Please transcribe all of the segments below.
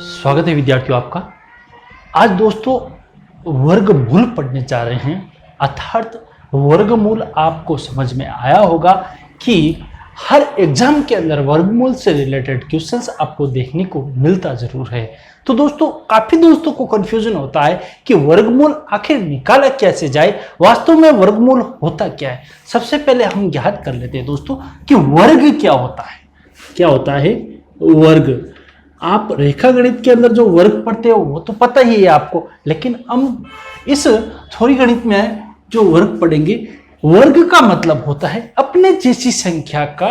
स्वागत है विद्यार्थियों आपका। आज दोस्तों वर्गमूल पढ़ने जा रहे हैं, अर्थात वर्गमूल आपको समझ में आया होगा कि हर एग्जाम के अंदर वर्गमूल से रिलेटेड क्वेश्चंस आपको देखने को मिलता जरूर है। तो दोस्तों काफी दोस्तों को कंफ्यूजन होता है कि वर्गमूल आखिर निकाला कैसे जाए, वास्तव में वर्गमूल होता क्या है। सबसे पहले हम याद कर लेते हैं दोस्तों कि वर्ग क्या होता है। क्या होता है वर्ग? आप रेखा गणित के अंदर जो वर्ग पढ़ते हो वो तो पता ही है आपको, लेकिन हम इस थोड़ी गणित में जो वर्ग पढ़ेंगे, वर्ग का मतलब होता है अपने जैसी संख्या का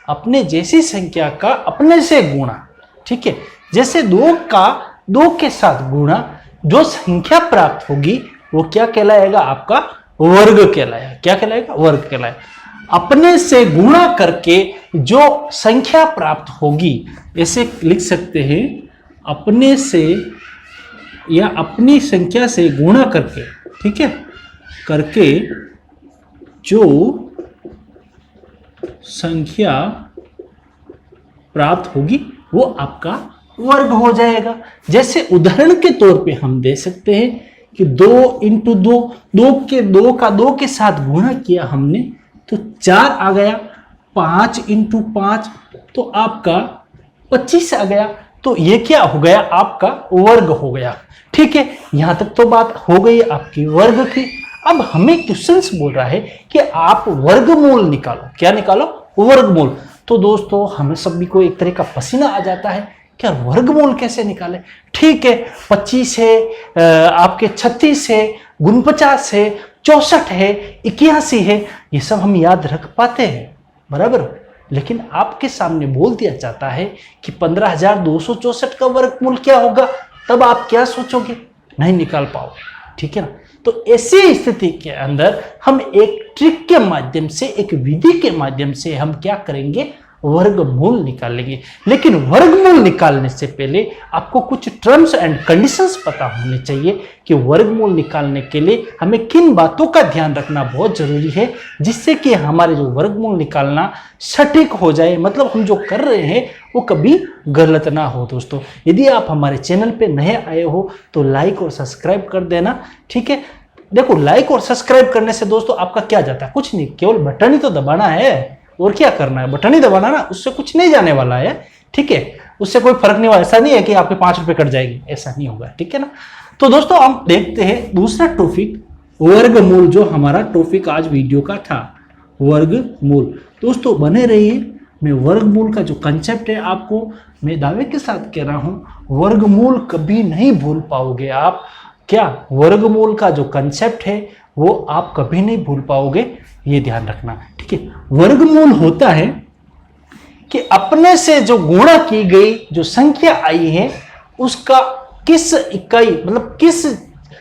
अपने से गुणा। ठीक है, जैसे दो के साथ गुणा जो संख्या प्राप्त होगी वो क्या कहलाएगा? आपका वर्ग कहलाएगा। क्या कहलाएगा? वर्ग कहलाएगा। अपने से गुणा करके जो संख्या प्राप्त होगी, ऐसे लिख सकते हैं, अपने से या अपनी संख्या से गुणा करके, ठीक है, करके जो संख्या प्राप्त होगी वो आपका वर्ग हो जाएगा। जैसे उदाहरण के तौर पे हम दे सकते हैं कि 2 इंटू 2 के साथ गुणा किया हमने तो 4 आ गया। 5 इंटू 5 तो आपका 25 आ गया। तो ये क्या हो गया? आपका वर्ग हो गया। ठीक है, यहां तक तो बात हो गई आपकी वर्ग की। अब हमें क्वेश्चंस बोल रहा है कि आप वर्गमूल निकालो। क्या निकालो? वर्गमूल। तो दोस्तों हमें सभी को एक तरह का पसीना आ जाता है, क्या वर्गमूल कैसे निकाले? ठीक है, 25 है, आपके 36 है, 49 है, 64 है, 81 है, ये सब हम याद रख पाते हैं, बराबर। लेकिन आपके सामने बोल दिया जाता है कि 15,264 का वर्गमूल क्या होगा, तब आप क्या सोचोगे? नहीं निकाल पाओगे। ठीक है ना? तो ऐसी स्थिति के अंदर हम एक ट्रिक के माध्यम से, एक विधि के माध्यम से हम क्या करेंगे? वर्गमूल निकालेंगे। लेकिन वर्गमूल निकालने से पहले आपको कुछ टर्म्स एंड कंडीशंस पता होने चाहिए कि वर्गमूल निकालने के लिए हमें किन बातों का ध्यान रखना बहुत जरूरी है, जिससे कि हमारे जो वर्गमूल निकालना सटीक हो जाए, मतलब हम जो कर रहे हैं वो कभी गलत ना हो। दोस्तों यदि आप हमारे चैनल पे नए आए हो तो लाइक और सब्सक्राइब कर देना। ठीक है, देखो लाइक और सब्सक्राइब करने से दोस्तों आपका क्या जाता है? कुछ नहीं, केवल बटन ही तो दबाना है, और क्या करना है? बटन ही दबाना ना, उससे कुछ नहीं जाने वाला है। ठीक है, उससे कोई फर्क नहीं हुआ। ऐसा नहीं है कि आपके 5 रुपए कट जाएगी, ऐसा नहीं होगा। ठीक है ना? तो दोस्तों हम देखते हैं दूसरा टॉपिक, वर्गमूल, जो हमारा टॉपिक आज वीडियो का था, वर्गमूल। दोस्तों बने रहिए। मैं वर्गमूल का जो कंसेप्ट है आपको मैं दावे के साथ कह रहा हूं, वर्गमूल कभी नहीं भूल पाओगे आप। क्या? वर्गमूल का जो कंसेप्ट है वो आप कभी नहीं भूल पाओगे, ये ध्यान रखना। ठीक है, वर्गमूल होता है कि अपने से जो गुणा की गई जो संख्या आई है उसका किस इकाई, मतलब किस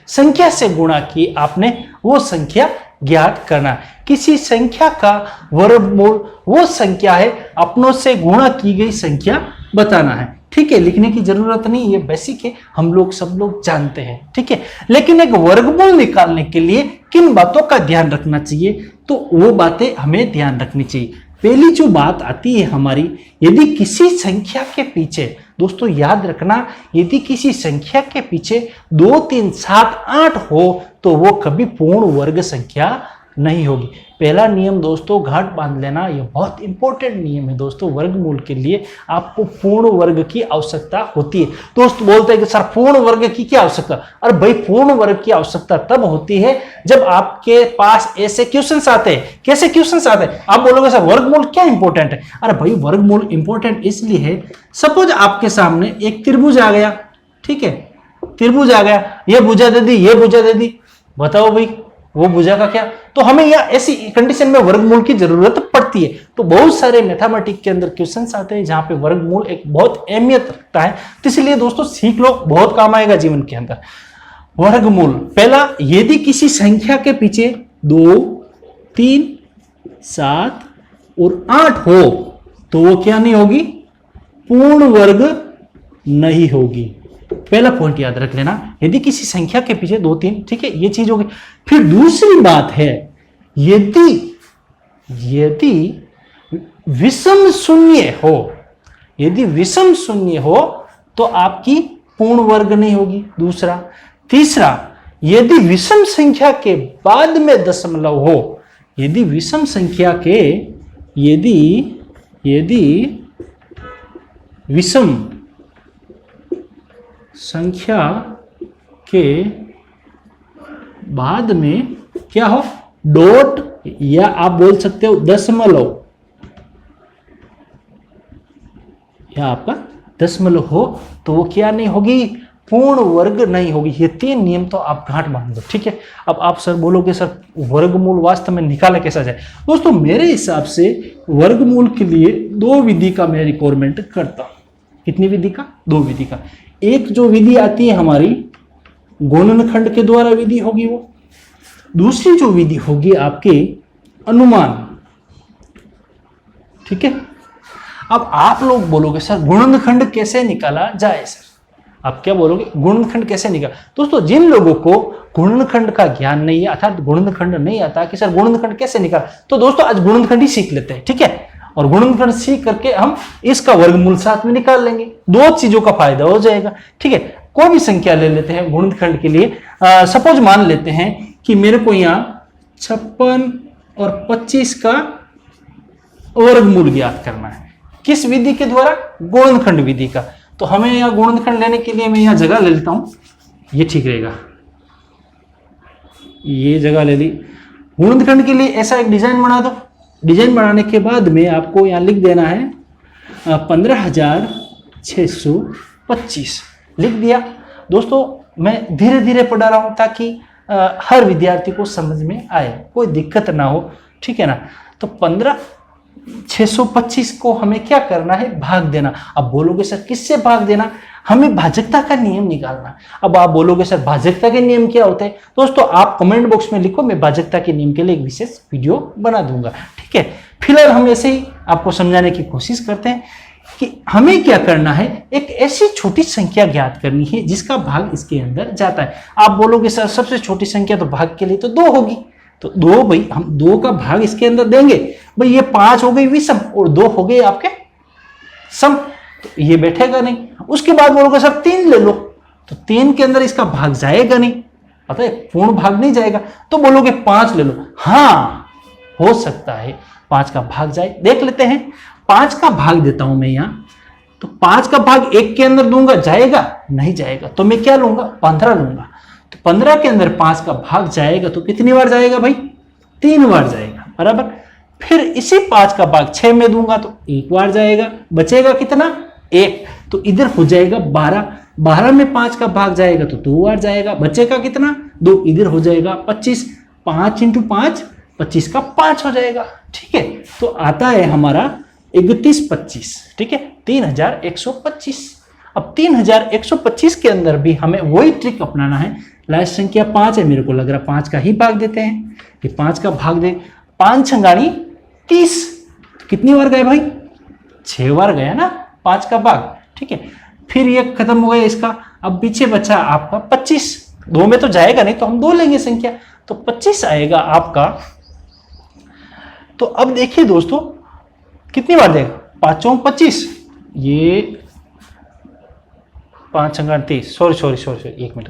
संख्या से गुणा की आपने, वो संख्या ज्ञात करना। किसी संख्या का वर्गमूल वो संख्या है, अपनों से गुणा की गई संख्या बताना है। ठीक है, लिखने की जरूरत नहीं, ये बेसिक है, हम लोग सब लोग जानते हैं। ठीक है, लेकिन एक वर्गमूल निकालने के लिए किन बातों का ध्यान रखना चाहिए, तो वो बातें हमें ध्यान रखनी चाहिए। पहली जो बात आती है हमारी, यदि किसी संख्या के पीछे, दोस्तों याद रखना, यदि किसी संख्या के पीछे 2, 3, 7, 8 हो तो वो कभी पूर्ण वर्ग संख्या नहीं होगी। पहला नियम दोस्तों घाट बांध लेना, ये बहुत इंपॉर्टेंट नियम है दोस्तों। वर्गमूल के लिए आपको पूर्ण वर्ग की आवश्यकता होती है। दोस्त बोलते हैं कि सर पूर्ण वर्ग की क्या आवश्यकता? अरे भाई पूर्ण वर्ग की आवश्यकता तब होती है जब आपके पास ऐसे क्वेश्चंस आते हैं। कैसे क्वेश्चंस आते हैं? आप बोलोगे सर वर्गमूल क्या इंपॉर्टेंट है? अरे भाई वर्गमूल इंपॉर्टेंट इसलिए है, सपोज आपके सामने एक त्रिभुज आ गया। ठीक है, त्रिभुज आ गया, ये भुजा दे दी, ये भुजा दे दी, बताओ भाई वो भुजा का क्या? तो हमें यह ऐसी कंडीशन में वर्गमूल की जरूरत पड़ती है। तो बहुत सारे मैथमेटिक्स के अंदर क्वेश्चंस आते हैं जहां पे वर्गमूल एक बहुत अहमियत रखता है। तो इसलिए दोस्तों सीख लो, बहुत काम आएगा जीवन के अंदर। वर्गमूल पहला, यदि किसी संख्या के पीछे 2, 3, 7 और 8 हो तो वो क्या नहीं होगी? पूर्ण वर्ग नहीं होगी। पहला पॉइंट याद रख लेना, यदि किसी संख्या के पीछे 2, 3, ठीक है, ये चीज होगी। फिर दूसरी बात है, यदि विषम शून्य हो, यदि विषम शून्य हो तो आपकी पूर्ण वर्ग नहीं होगी, दूसरा। तीसरा, यदि विषम संख्या के बाद में दशमलव हो, यदि विषम संख्या के यदि विषम संख्या के बाद में क्या हो, डॉट या आप बोल सकते हो दशमलव, या आपका दशमलव हो, तो वो क्या नहीं होगी, पूर्ण वर्ग नहीं होगी। ये 3 नियम तो आप गांठ बांध दो, ठीक है। अब आप सर बोलोगे सर वर्गमूल वास्तव में निकाला कैसा जाए। दोस्तों मेरे हिसाब से वर्गमूल के लिए 2 विधि का मैं रिक्वायरमेंट करता हूं। कितनी विधि का? 2 विधि का। एक जो विधि आती है हमारी गुणनखंड के द्वारा विधि होगी वो, दूसरी जो विधि होगी आपके अनुमान, ठीक है। अब आप लोग बोलोगे सर गुणनखंड कैसे निकाला जाए सर, आप क्या बोलोगे गुणनखंड कैसे निकाला। दोस्तों जिन लोगों को गुणनखंड का ज्ञान नहीं है, अर्थात गुणनखंड नहीं आता कि सर गुणनखंड कैसे निकाला, तो दोस्तों आज गुणनखंड ही सीख लेते हैं, ठीक है। और गुणनखंड सीख करके हम इसका वर्गमूल साथ में निकाल लेंगे, 2 चीजों का फायदा हो जाएगा, ठीक है। कोई भी संख्या ले लेते हैं गुणनखंड के लिए, सपोज मान लेते हैं कि मेरे को यहाँ 56 और 25 का वर्गमूल ज्ञात करना है। किस विधि के द्वारा? गुणनखंड विधि का। तो हमें यहाँ गुणनखंड लेने के लिए मैं यहाँ जगह ले लेता हूं, ये ठीक रहेगा, ये जगह ले ली। गुणनखंड के लिए ऐसा एक डिजाइन बना दो। डिजाइन बनाने के बाद में आपको यहाँ लिख देना है 15,625 लिख दिया। दोस्तों मैं धीरे धीरे पढ़ा रहा हूं ताकि हर विद्यार्थी को समझ में आए, कोई दिक्कत ना हो, ठीक है ना। तो 15,625 को हमें क्या करना है, भाग देना। अब बोलोगे सर किससे भाग देना, हमें भाजकता का नियम निकालना। अब आप बोलोगे सर भाजकता के नियम क्या होते हैं, दोस्तों आप कमेंट बॉक्स में लिखो, मैं भाजकता के नियम के लिए एक विशेष वीडियो बना दूंगा, ठीक है। फिलहाल हम ऐसे ही आपको समझाने की कोशिश करते हैं कि हमें क्या करना है, एक ऐसी छोटी संख्या ज्ञात करनी है जिसका भाग इसके अंदर जाता है। आप बोलोगे सर सबसे छोटी संख्या तो भाग के लिए तो 2 होगी, तो 2 भाई हम 2 का भाग इसके अंदर देंगे। भाई ये 5 हो गई विषम और 2 हो गए आपके सम, तो ये बैठेगा नहीं। उसके बाद बोलोगे सर 3 ले लो, तो 3 के अंदर इसका भाग जाएगा नहीं, पता है पूर्ण भाग नहीं जाएगा। तो बोलोगे 5 ले लो, हाँ हो सकता है 5 का भाग जाए, देख लेते हैं। 5 का भाग देता हूं मैं यहां, तो 5 का भाग 1 के अंदर दूंगा, जाएगा नहीं जाएगा, तो मैं क्या लूंगा 15 लूंगा। तो 15 के अंदर 5 का भाग जाएगा तो कितनी बार जाएगा भाई, 3 बार जाएगा, बराबर। फिर इसी 5 का भाग 6 में दूंगा तो 1 बार जाएगा, बचेगा कितना 1, तो इधर हो जाएगा 12। 12 में 5 का भाग जाएगा तो 2 बार जाएगा, बचेगा कितना 2, इधर हो जाएगा 25। 5 × 5 25 का 5 हो जाएगा, ठीक है। तो आता है हमारा 3125, ठीक है, 3125। अब 3125 के अंदर भी हमें वही ट्रिक अपनाना है। लास्ट संख्या 5 है, मेरे को लग रहा 5 का ही भाग देते हैं, कि 5 का भाग दे, 5 छंगाणी 30, तो कितनी बार गए भाई 6 बार गया ना 5 का भाग, ठीक है। फिर ये खत्म हो गया इसका, अब पीछे बचा आपका 25, 2 में तो जाएगा नहीं तो हम 2 लेंगे संख्या, तो 25 आएगा आपका। तो अब देखिए दोस्तों कितनी बार देगा, 5 × 25, ये 5 × 30, सॉरी 1 मिनट,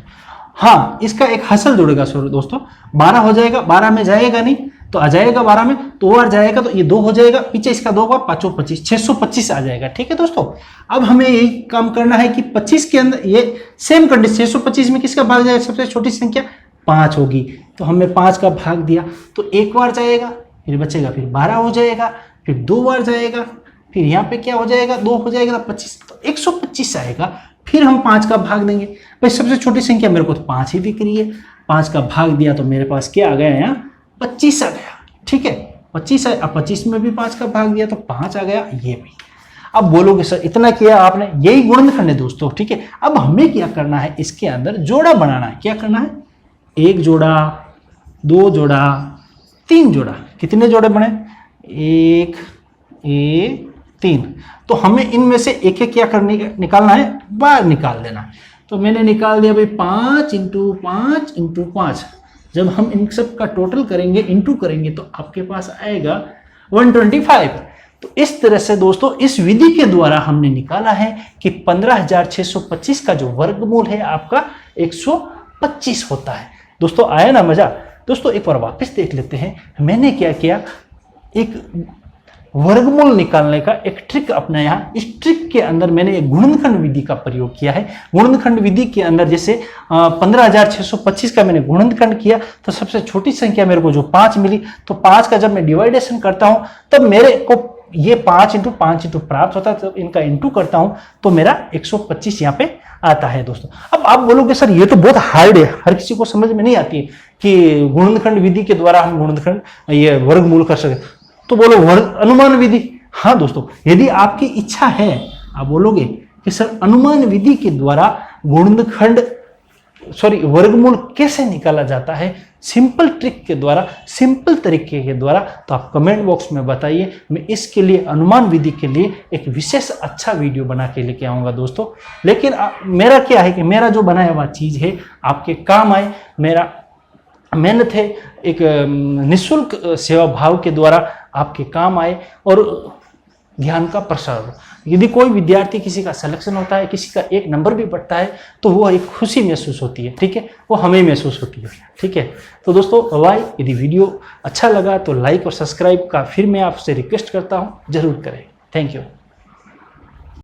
हाँ इसका एक हसल जुड़ेगा सॉरी दोस्तों, 12 हो जाएगा, 12 में जाएगा नहीं तो आ जाएगा 12 में, तो और जाएगा तो ये 2 हो जाएगा, पीछे इसका 2 बार 5 × 25 625 आ जाएगा, ठीक है दोस्तों। अब हमें यही काम करना है कि 25 के अंदर ये सेम कंडीशन, 625 में किसका भाग जाएगा, सबसे छोटी संख्या 5 होगी, तो हमने 5 का भाग दिया तो 1 बार जाएगा, फिर बचेगा, फिर 12 हो जाएगा, फिर 2 बार जाएगा, फिर यहाँ पे क्या हो जाएगा 2 हो जाएगा, 25, तो 125 आएगा। फिर हम 5 का भाग देंगे, भाई सबसे छोटी संख्या मेरे को तो 5 ही दिख रही है, 5 का भाग दिया तो मेरे पास क्या आ गया यहाँ 25 आ गया, ठीक है 25 है। अब 25 में भी 5 का भाग दिया तो 5 आ गया, ये भी। अब बोलोगे सर इतना किया आपने, यही गुणनखंड है दोस्तों, ठीक है। अब हमें क्या करना है, इसके अंदर जोड़ा बनाना है। क्या करना है, 1 जोड़ा, 2 जोड़ा, 3 जोड़ा। कितने जोड़े बने, 1 3। तो हमें इनमें से एक एक क्या करने निकालना है, बाहर निकाल देना। तो मैंने निकाल दिया भाई 5 × 5 × 5। जब हम इन सब का टोटल करेंगे, इंटू करेंगे, तो आपके पास आएगा 125। तो इस तरह से दोस्तों इस विधि के द्वारा हमने निकाला है कि 15,625 का जो वर्गमूल है आपका 125 होता है। दोस्तों आया ना मजा। दोस्तों एक बार वापस देख लेते हैं मैंने क्या किया, एक वर्गमूल निकालने का एक ट्रिक अपनाया। इस ट्रिक के अंदर मैंने एक गुणनखंड विधि का प्रयोग किया है। गुणनखंड विधि के अंदर जैसे 15,625 का मैंने गुणनखंड किया तो सबसे छोटी संख्या मेरे को जो 5 मिली, तो 5 का जब मैं डिवाइडेशन करता हूं तब मेरे को ये 5 × 5 × प्राप्त होता है। तो इनका इंटू करता हूं तो मेरा 125 यहाँ पे आता है। दोस्तों अब आप बोलोगे सर ये तो बहुत हार्ड है, हर किसी को समझ में नहीं आती है कि गुणनखंड विधि के द्वारा हम गुणनखंड ये वर्गमूल कर सकते। तो बोलो अनुमान विधि। हाँ दोस्तों, यदि आपकी इच्छा है, आप बोलोगे कि सर अनुमान विधि के द्वारा वर्गमूल कैसे निकाला जाता है सिंपल ट्रिक के द्वारा, सिंपल तरीके के द्वारा, तो आप कमेंट बॉक्स में बताइए। मैं इसके लिए अनुमान विधि के लिए एक विशेष अच्छा वीडियो बना के लेके आऊंगा दोस्तों। लेकिन मेरा क्या है कि मेरा जो बनाया हुआ चीज है आपके काम आए, मेरा मेहनत है एक निःशुल्क सेवा भाव के द्वारा आपके काम आए और ज्ञान का प्रसार हो। यदि कोई विद्यार्थी किसी का सिलेक्शन होता है, किसी का एक नंबर भी बढ़ता है, तो वो एक खुशी महसूस होती है, ठीक है, वो हमें महसूस होती है, ठीक है। तो दोस्तों बाय। यदि वीडियो अच्छा लगा तो लाइक और सब्सक्राइब का फिर मैं आपसे रिक्वेस्ट करता हूँ, जरूर करें। Thank you.